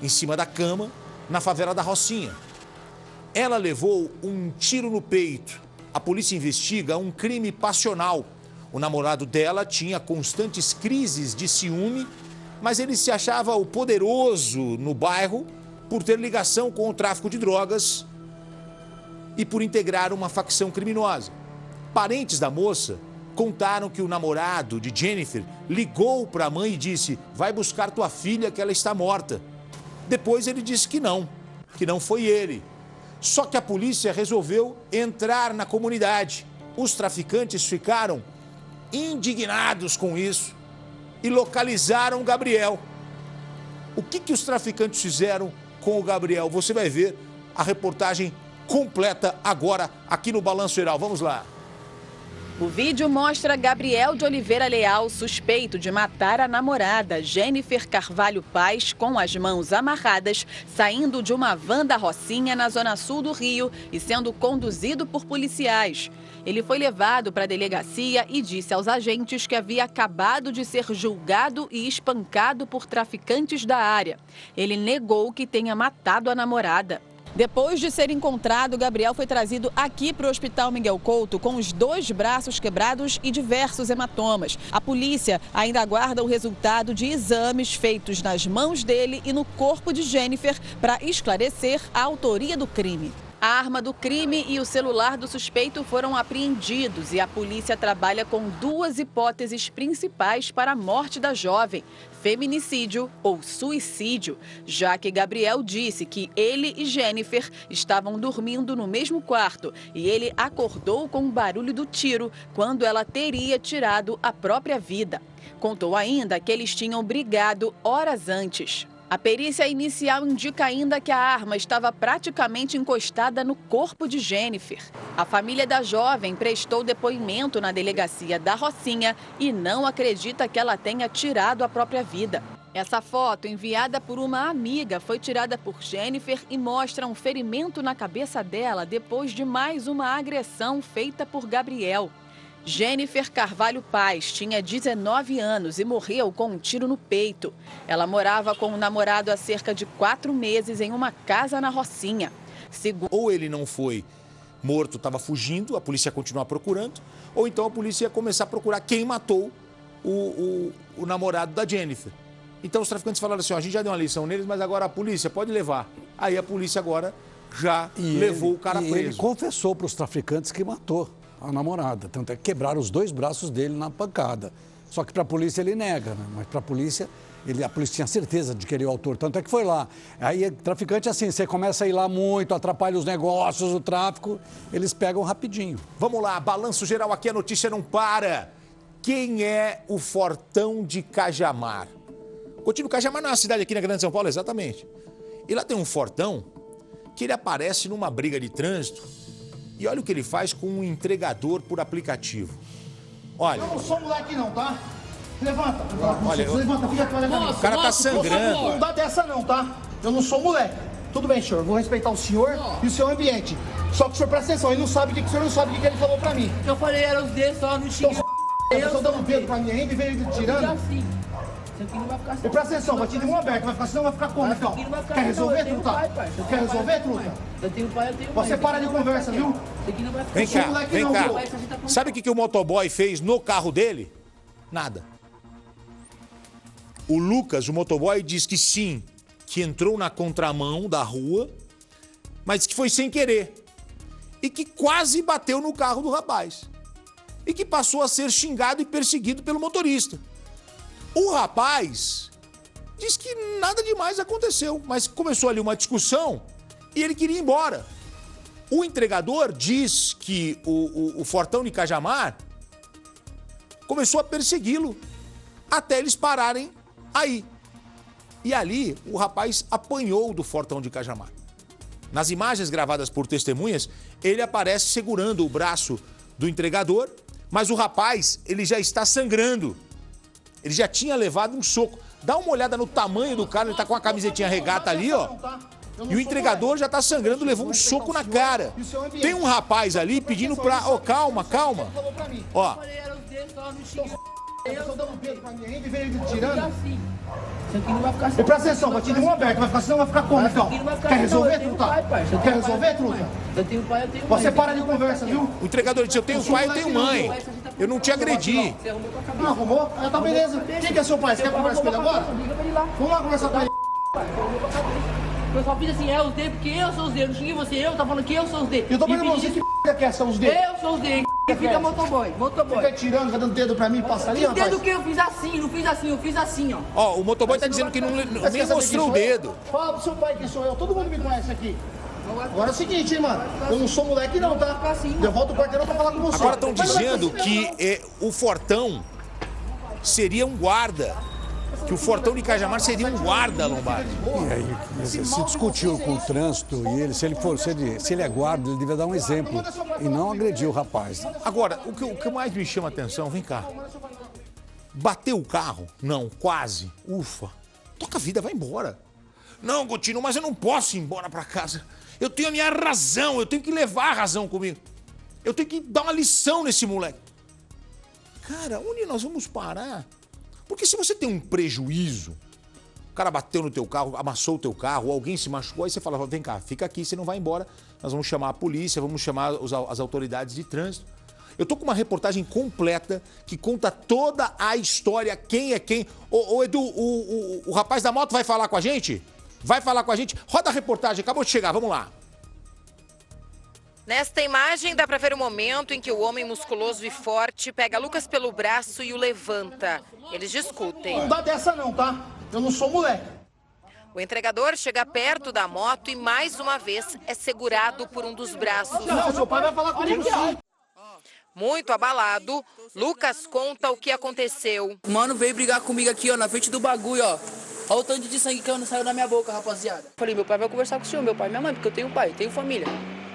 em cima da cama na favela da Rocinha. Ela levou um tiro no peito. A polícia investiga um crime passional. O namorado dela tinha constantes crises de ciúme, mas ele se achava o poderoso no bairro por ter ligação com o tráfico de drogas e por integrar uma facção criminosa. Parentes da moça contaram que o namorado de Jennifer ligou para a mãe e disse: vai buscar tua filha que ela está morta. Depois ele disse que não foi ele. Só que a polícia resolveu entrar na comunidade. Os traficantes ficaram indignados com isso e localizaram o Gabriel. O que os traficantes fizeram com o Gabriel? Você vai ver a reportagem completa agora aqui no Balanço Geral. Vamos lá. O vídeo mostra Gabriel de Oliveira Leal, suspeito de matar a namorada, Jennifer Carvalho Paz, com as mãos amarradas, saindo de uma van da Rocinha na zona sul do Rio e sendo conduzido por policiais. Ele foi levado para a delegacia e disse aos agentes que havia acabado de ser julgado e espancado por traficantes da área. Ele negou que tenha matado a namorada. Depois de ser encontrado, Gabriel foi trazido aqui para o Hospital Miguel Couto com os 2 braços quebrados e diversos hematomas. A polícia ainda aguarda o resultado de exames feitos nas mãos dele e no corpo de Jennifer para esclarecer a autoria do crime. A arma do crime e o celular do suspeito foram apreendidos e a polícia trabalha com 2 hipóteses principais para a morte da jovem: feminicídio ou suicídio, já que Gabriel disse que ele e Jennifer estavam dormindo no mesmo quarto e ele acordou com o barulho do tiro quando ela teria tirado a própria vida. Contou ainda que eles tinham brigado horas antes. A perícia inicial indica ainda que a arma estava praticamente encostada no corpo de Jennifer. A família da jovem prestou depoimento na delegacia da Rocinha e não acredita que ela tenha tirado a própria vida. Essa foto, enviada por uma amiga, foi tirada por Jennifer e mostra um ferimento na cabeça dela depois de mais uma agressão feita por Gabriel. Jennifer Carvalho Paz tinha 19 anos e morreu com um tiro no peito. Ela morava com o namorado há cerca de 4 meses em uma casa na Rocinha. Ou ele não foi morto, estava fugindo, a polícia ia continuar procurando, ou então a polícia ia começar a procurar quem matou o namorado da Jennifer. Então os traficantes falaram assim: ó, a gente já deu uma lição neles, mas agora a polícia pode levar. Aí a polícia agora já levou o cara preso. Ele confessou para os traficantes que matou a namorada, tanto é que quebraram os 2 braços dele na pancada. Só que para a polícia ele nega, né? Mas para a polícia tinha certeza de que ele é o autor, tanto é que foi lá. Aí traficante assim, você começa a ir lá muito, atrapalha os negócios, o tráfico, eles pegam rapidinho. Vamos lá, Balanço Geral aqui, a notícia não para. quem é o Fortão de Cajamar? Coutinho, Cajamar não é uma cidade aqui na Grande São Paulo? Exatamente. E lá tem um fortão que ele aparece numa briga de trânsito e olha o que ele faz com um entregador por aplicativo. Olha. Eu não sou moleque não, tá? Levanta. Olha, levanta, fica aqui, olha. O cara tá sangrando. Não dá dessa não, tá? Eu não sou moleque. Tudo bem, senhor. Vou respeitar o senhor e o seu ambiente. Só que o senhor presta atenção, ele não sabe o senhor não sabe o que ele falou pra mim. Eu falei, era os dedos, só não tinha. Eu tô dando dedo pra mim ainda e veio tirando. Assim. Isso aqui não vai ficar assim. E presta atenção, vai te de mão aberta, vai ficar assim, não vai ficar como, então? Quer resolver, truta? Quer resolver, truta? Eu tenho pai, eu tenho pai. Você para de conversa, viu? Vem cá, vem cá. Sabe o que o motoboy fez no carro dele? Nada. O Lucas, o motoboy, diz que sim, que entrou na contramão da rua, mas que foi sem querer. E que quase bateu no carro do rapaz. E que passou a ser xingado e perseguido pelo motorista. O rapaz diz que nada demais aconteceu, mas começou ali uma discussão e ele queria ir embora. O entregador diz que o Fortão de Cajamar começou a persegui-lo até eles pararem aí. E ali o rapaz apanhou do Fortão de Cajamar. Nas imagens gravadas por testemunhas, ele aparece segurando o braço do entregador, mas o rapaz, ele já está sangrando. Ele já tinha levado um soco. Dá uma olhada no tamanho do cara, ele tá com a camisetinha regata ali, ó. E o entregador já tá sangrando, levou um soco na cara. Tem um rapaz ali pedindo pra... Ó, calma, calma. Ó. Eu tô dando dedo pra mim ainda e veio tirando. Isso aqui não vai ficar assim. E presta atenção, vai te de mão aberta, vai ficar assim, não vai ficar como, então? Quer resolver, truta? Quer resolver, truta? Eu tenho pai, eu tenho mãe. Você para de conversa, viu? O entregador disse, eu tenho pai, eu tenho mãe. Eu não te agredi. Não, arrumou? Já tá beleza. Quem que é seu pai? Você quer conversar com ele agora? Vamos lá conversar com ele. Eu só fiz assim, é os D, porque eu sou os D. Eu não xinguei você, eu tá falando que eu sou os D. Eu tô perguntando você que quer são os D. Eu sou os D. E fica motoboy. Fica tirando, vai dando dedo pra mim, passa ali, rapaz. Dedo que eu fiz assim, não fiz assim, eu fiz assim, ó. Ó, o motoboy tá dizendo que nem mostrou o dedo. Fala pro seu pai quem sou eu, todo mundo me conhece aqui. Agora é o seguinte, hein, mano, eu não sou moleque não, tá? Eu volto o quarteirão pra falar com você. Agora estão dizendo que o Fortão seria um guarda. Que o Fortão de Cajamar seria um guarda, Lombardi. E aí, se discutiu com o trânsito e ele, se ele é guarda, ele devia dar um exemplo e não agredir o rapaz. Agora, o que mais me chama a atenção, vem cá. Bateu o carro? Não, quase. Ufa. Toca a vida, vai embora. Não, Coutinho, mas eu não posso ir embora pra casa. Eu tenho a minha razão, eu tenho que levar a razão comigo. Eu tenho que dar uma lição nesse moleque. Cara, onde nós vamos parar? Porque se você tem um prejuízo, o cara bateu no teu carro, amassou o teu carro, alguém se machucou, aí você fala, vem cá, fica aqui, você não vai embora, nós vamos chamar a polícia, vamos chamar as autoridades de trânsito. Eu tô com uma reportagem completa que conta toda a história, quem é quem. Ô Edu, o rapaz da moto vai falar com a gente? Vai falar com a gente? Roda a reportagem, acabou de chegar, vamos lá. Nesta imagem dá para ver o momento em que o homem musculoso e forte pega Lucas pelo braço e o levanta. Eles discutem. Não dá dessa não, tá? Eu não sou moleque. O entregador chega perto da moto e mais uma vez é segurado por um dos braços. Não, seu pai vai falar comigo sim. Muito abalado, Lucas conta o que aconteceu. O mano veio brigar comigo aqui, ó, na frente do bagulho, ó. Olha o tanto de sangue que saiu da minha boca, rapaziada. Falei, meu pai vai conversar com o senhor, meu pai e minha mãe, porque eu tenho pai, tenho família.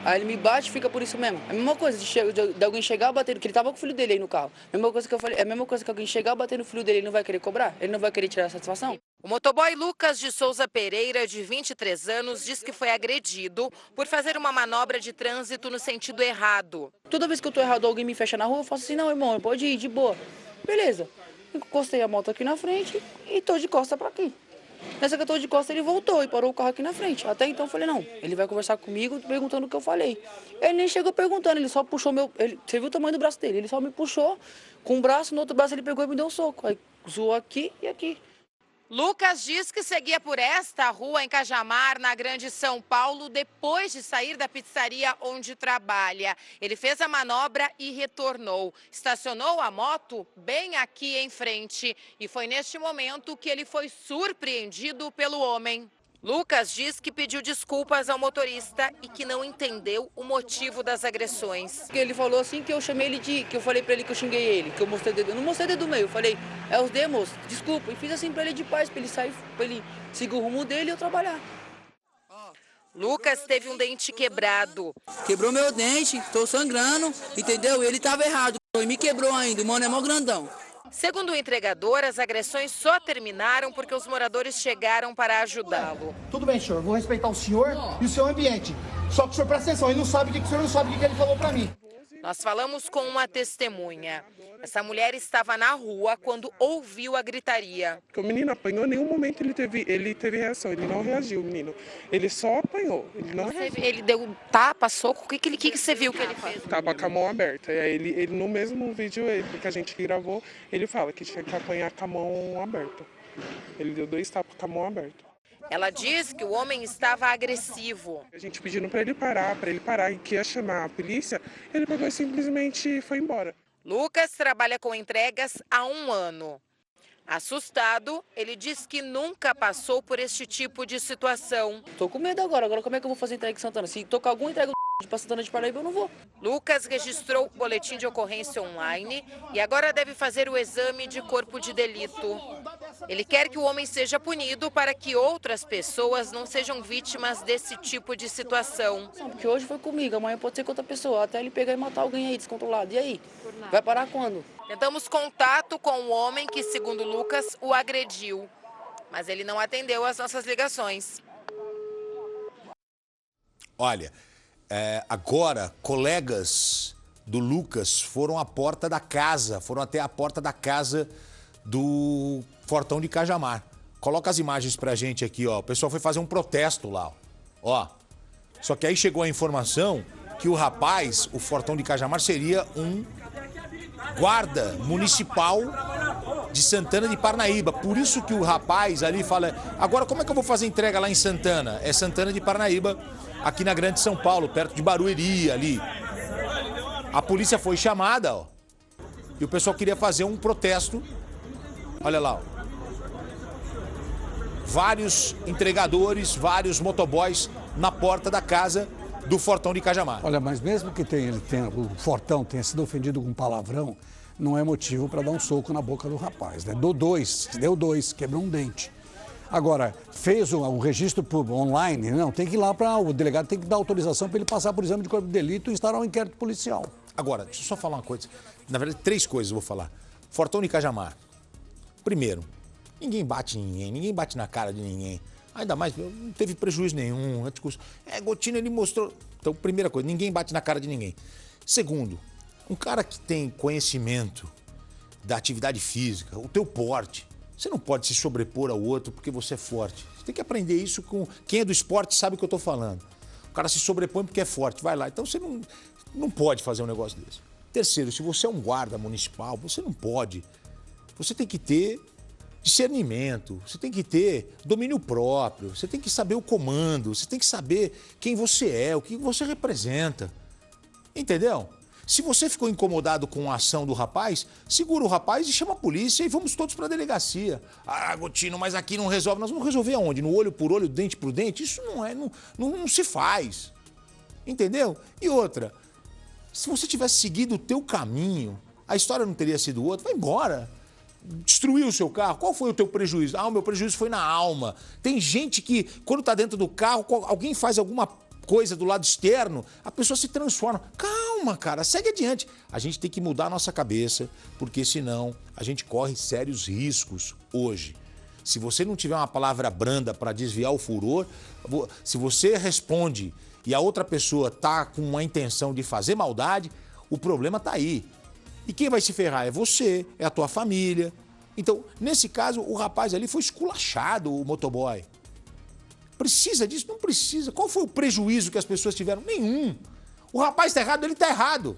Aí ele me bate e fica por isso mesmo. É a mesma coisa de alguém chegar e bater, que ele tava com o filho dele aí no carro. A mesma coisa que eu falei, é a mesma coisa que alguém chegar e bater no filho dele, ele não vai querer cobrar? Ele não vai querer tirar a satisfação? O motoboy Lucas de Souza Pereira, de 23 anos, diz que foi agredido por fazer uma manobra de trânsito no sentido errado. Toda vez que eu tô errado, alguém me fecha na rua, eu faço assim, não, irmão, pode ir, de boa. Beleza. Encostei a moto aqui na frente e tô de costa pra aqui. Nessa que eu tô de costa, ele voltou e parou o carro aqui na frente. Até então eu falei, não, ele vai conversar comigo perguntando o que eu falei. Ele nem chegou perguntando, ele só puxou você viu o tamanho do braço dele? Ele só me puxou com um braço, no outro braço ele pegou e me deu um soco. Aí zoou aqui e aqui. Lucas diz que seguia por esta rua em Cajamar, na Grande São Paulo, depois de sair da pizzaria onde trabalha. Ele fez a manobra e retornou. Estacionou a moto bem aqui em frente. E foi neste momento que ele foi surpreendido pelo homem. Lucas diz que pediu desculpas ao motorista e que não entendeu o motivo das agressões. Ele falou assim que eu chamei ele que eu falei pra ele que eu xinguei ele, que eu mostrei o dedo. Eu não mostrei o dedo do meio, eu falei, é os demos, desculpa. E fiz assim pra ele de paz, pra ele sair, pra ele seguir o rumo dele e eu trabalhar. Lucas teve um dente quebrado. Quebrou meu dente, tô sangrando, entendeu? Ele tava errado, e me quebrou ainda, o mano é mó grandão. Segundo o entregador, as agressões só terminaram porque os moradores chegaram para ajudá-lo. Tudo bem, senhor, vou respeitar o senhor e o seu ambiente. Só que o senhor presta atenção, ele não sabe o senhor não sabe o que ele falou pra mim. Nós falamos com uma testemunha. Essa mulher estava na rua quando ouviu a gritaria. O menino apanhou, em nenhum momento ele teve reação, ele não reagiu, o menino. Ele só apanhou, ele não reagiu. Ele deu tapa, soco, o que você viu que ele fez? Tava com a mão aberta, e aí ele no mesmo vídeo que a gente gravou, ele fala que tinha que apanhar com a mão aberta. Ele deu 2 tapas com a mão aberta. Ela diz que o homem estava agressivo. A gente pedindo para ele parar e que ia chamar a polícia, ele pegou e simplesmente foi embora. Lucas trabalha com entregas há 1 ano. Assustado, ele diz que nunca passou por este tipo de situação. Tô com medo agora como é que eu vou fazer entrega em Santana? Se tocar alguma entrega para Santana de Paraíba, eu não vou. Lucas registrou o boletim de ocorrência online e agora deve fazer o exame de corpo de delito. Ele quer que o homem seja punido para que outras pessoas não sejam vítimas desse tipo de situação. Não, porque hoje foi comigo, amanhã pode ser com outra pessoa, até ele pegar e matar alguém aí descontrolado. E aí? Vai parar quando? Tentamos contato com o homem que, segundo Lucas, o agrediu, mas ele não atendeu às nossas ligações. Olha, agora colegas do Lucas foram à porta da casa, foram até a porta da casa do Fortão de Cajamar. Coloca as imagens pra gente aqui, ó. O pessoal foi fazer um protesto lá, ó. Só que aí chegou a informação que o rapaz, o Fortão de Cajamar, seria um guarda municipal de Santana de Parnaíba. Por isso que o rapaz ali fala, agora como é que eu vou fazer entrega lá em Santana? É Santana de Parnaíba, aqui na Grande São Paulo, perto de Barueri ali. A polícia foi chamada, ó. E o pessoal queria fazer um protesto. Olha lá, ó. Vários entregadores, vários motoboys na porta da casa do Fortão de Cajamar. Olha, mas mesmo que o Fortão tenha sido ofendido com palavrão, não é motivo para dar um soco na boca do rapaz, né? Deu dois, quebrou um dente. Agora, fez um registro online, não, tem que ir lá para o delegado, tem que dar autorização para ele passar por exame de corpo de delito e instaurar um inquérito policial. Agora, deixa eu só falar uma coisa. Na verdade, 3 coisas eu vou falar. Fortão de Cajamar. Primeiro, ninguém bate em ninguém, ninguém bate na cara de ninguém. Ainda mais, não teve prejuízo nenhum. Gotino, ele mostrou... Então, primeira coisa, ninguém bate na cara de ninguém. Segundo, um cara que tem conhecimento da atividade física, o teu porte, você não pode se sobrepor ao outro porque você é forte. Você tem que aprender isso com... Quem é do esporte sabe o que eu tô falando. O cara se sobrepõe porque é forte, vai lá. Então, você não pode fazer um negócio desse. Terceiro, se você é um guarda municipal, você não pode. Você tem que ter discernimento, você tem que ter domínio próprio, você tem que saber o comando, você tem que saber quem você é, o que você representa. Entendeu? Se você ficou incomodado com a ação do rapaz, segura o rapaz e chama a polícia e vamos todos para a delegacia. Ah, Gotino, mas aqui não resolve. Nós vamos resolver aonde? No olho por olho, dente por dente? Isso não se faz. Entendeu? E outra, se você tivesse seguido o teu caminho, a história não teria sido outra, vai embora. Destruiu o seu carro, qual foi o teu prejuízo? Ah, o meu prejuízo foi na alma. Tem gente que, quando tá dentro do carro, alguém faz alguma coisa do lado externo, a pessoa se transforma. Calma, cara, segue adiante. A gente tem que mudar a nossa cabeça, porque senão a gente corre sérios riscos hoje. Se você não tiver uma palavra branda para desviar o furor, se você responde e a outra pessoa tá com uma intenção de fazer maldade, o problema tá aí. E quem vai se ferrar é você, é a tua família. Então, nesse caso, o rapaz ali foi esculachado, o motoboy. Precisa disso? Não precisa. Qual foi o prejuízo que as pessoas tiveram? Nenhum. O rapaz tá errado, ele tá errado.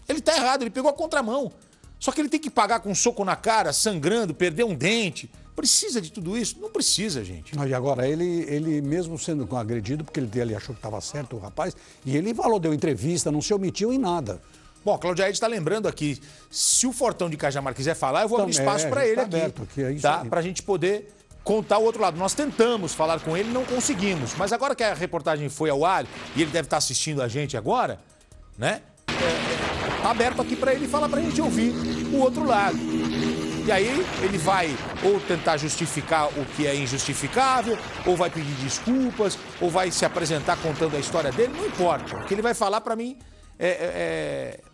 Ele tá errado, ele pegou a contramão. Só que ele tem que pagar com um soco na cara, sangrando, perder um dente. Precisa de tudo isso? Não precisa, gente. E agora, ele mesmo sendo agredido, porque ele achou que estava certo, o rapaz, e ele falou, deu entrevista, não se omitiu em nada. Bom, a Claudia Ed está lembrando aqui, se o Fortão de Cajamar quiser falar, eu vou abrir espaço para ele aqui, aberto aqui, é isso tá? aí. Para a gente poder contar o outro lado. Nós tentamos falar com ele, não conseguimos. Mas agora que a reportagem foi ao ar, e ele deve estar assistindo a gente agora, né? Tá aberto aqui para ele falar, para a gente ouvir o outro lado. E aí ele vai ou tentar justificar o que é injustificável, ou vai pedir desculpas, ou vai se apresentar contando a história dele, não importa. O que ele vai falar para mim,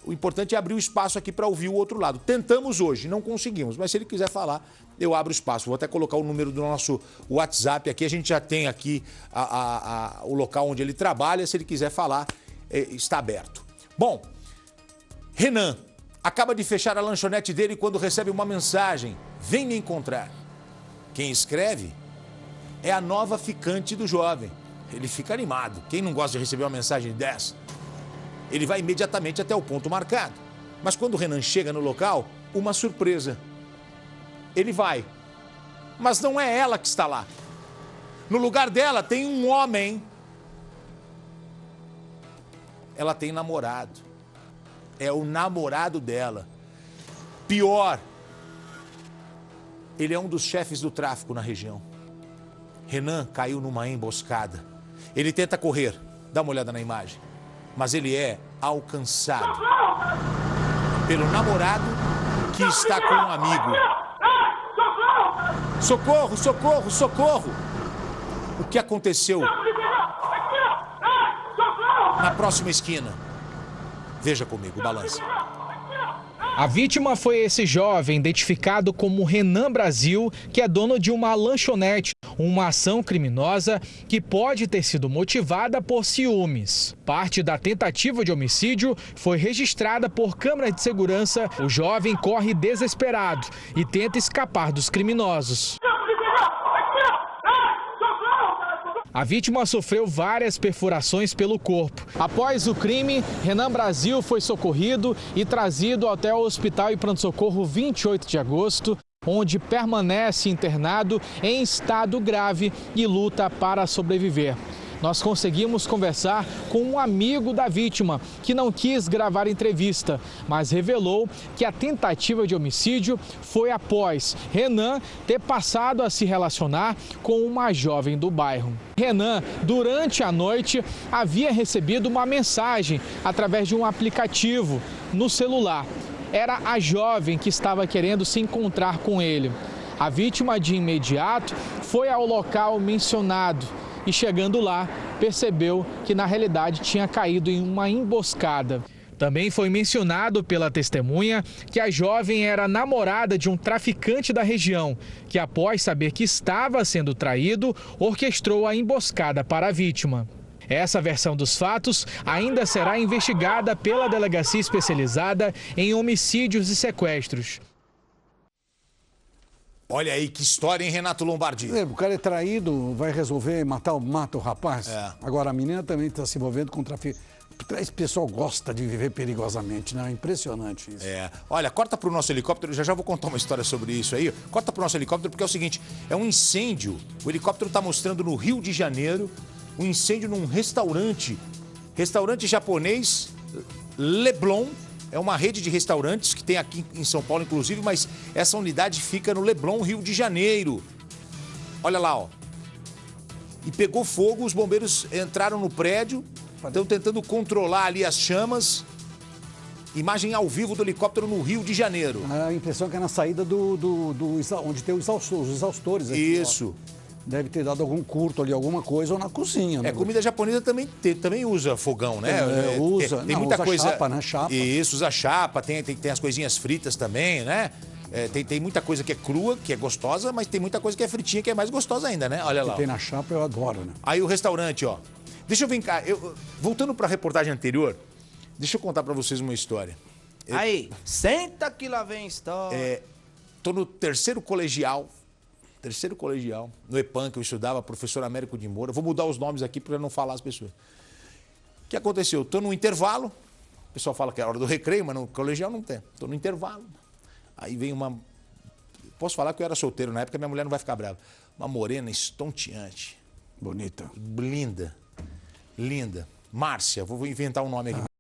o importante é abrir o espaço aqui para ouvir o outro lado. Tentamos hoje, não conseguimos, mas se ele quiser falar, eu abro o espaço. Vou até colocar o número do nosso WhatsApp aqui, a gente já tem aqui o local onde ele trabalha, se ele quiser falar, está aberto. Bom, Renan acaba de fechar a lanchonete dele quando recebe uma mensagem. Vem me encontrar. Quem escreve é a nova ficante do jovem. Ele fica animado. Quem não gosta de receber uma mensagem dessa? Ele vai imediatamente até o ponto marcado. Mas quando o Renan chega no local, uma surpresa. Ele vai. Mas não é ela que está lá. No lugar dela tem um homem. Ela tem namorado. É o namorado dela. Pior, ele é um dos chefes do tráfico na região. Renan caiu numa emboscada. Ele tenta correr, dá uma olhada na imagem, mas ele é alcançado pelo namorado que está com um amigo. Socorro, socorro, socorro! O que aconteceu na próxima esquina? Veja comigo, balança. A vítima foi esse jovem, identificado como Renan Brasil, que é dono de uma lanchonete, uma ação criminosa que pode ter sido motivada por ciúmes. Parte da tentativa de homicídio foi registrada por câmera de segurança. O jovem corre desesperado e tenta escapar dos criminosos. A vítima sofreu várias perfurações pelo corpo. Após o crime, Renan Brasil foi socorrido e trazido até o Hospital e Pronto-Socorro 28 de agosto, onde permanece internado em estado grave e luta para sobreviver. Nós conseguimos conversar com um amigo da vítima, que não quis gravar entrevista, mas revelou que a tentativa de homicídio foi após Renan ter passado a se relacionar com uma jovem do bairro. Renan, durante a noite, havia recebido uma mensagem através de um aplicativo no celular. Era a jovem que estava querendo se encontrar com ele. A vítima, de imediato, foi ao local mencionado e, chegando lá, percebeu que na realidade tinha caído em uma emboscada. Também foi mencionado pela testemunha que a jovem era namorada de um traficante da região, que, após saber que estava sendo traído, orquestrou a emboscada para a vítima. Essa versão dos fatos ainda será investigada pela Delegacia Especializada em Homicídios e Sequestros. Olha aí que história, hein, Renato Lombardi? O cara é traído, vai resolver mata o rapaz. Agora, a menina também está se envolvendo com tráfico. Esse pessoal gosta de viver perigosamente, né? É impressionante isso. Olha, corta pro nosso helicóptero, já vou contar uma história sobre isso aí. Corta pro nosso helicóptero porque é o seguinte, é um incêndio. O helicóptero está mostrando no Rio de Janeiro um incêndio num restaurante. Restaurante japonês Leblon. É uma rede de restaurantes que tem aqui em São Paulo, inclusive, mas essa unidade fica no Leblon, Rio de Janeiro. Olha lá, ó. E pegou fogo, os bombeiros entraram no prédio, estão tentando controlar ali as chamas. Imagem ao vivo do helicóptero no Rio de Janeiro. A impressão é que é na saída onde tem os exaustores aqui. Isso. Ó. Deve ter dado algum curto ali, alguma coisa, ou na cozinha. Né? Comida japonesa também usa fogão, né? Tem muita coisa. Chapa, né? Chapa. Isso, usa chapa, tem as coisinhas fritas também, né? Tem muita coisa que é crua, que é gostosa, mas tem muita coisa que é fritinha, que é mais gostosa ainda, né? Olha lá. Que tem na chapa, eu adoro, né? Aí o restaurante, ó. Deixa eu vir cá. Voltando para a reportagem anterior, deixa eu contar para vocês uma história. Aí, senta que lá vem história. Tô no terceiro colegial, no EPAM, que eu estudava, professor Américo de Moura. Vou mudar os nomes aqui para não falar as pessoas. O que aconteceu? Estou no intervalo, o pessoal fala que é a hora do recreio, mas no colegial não tem. Estou no intervalo. Aí vem uma... Posso falar que eu era solteiro na época, minha mulher não vai ficar brava. Uma morena estonteante. Bonita. Linda. Márcia, vou inventar um nome aqui.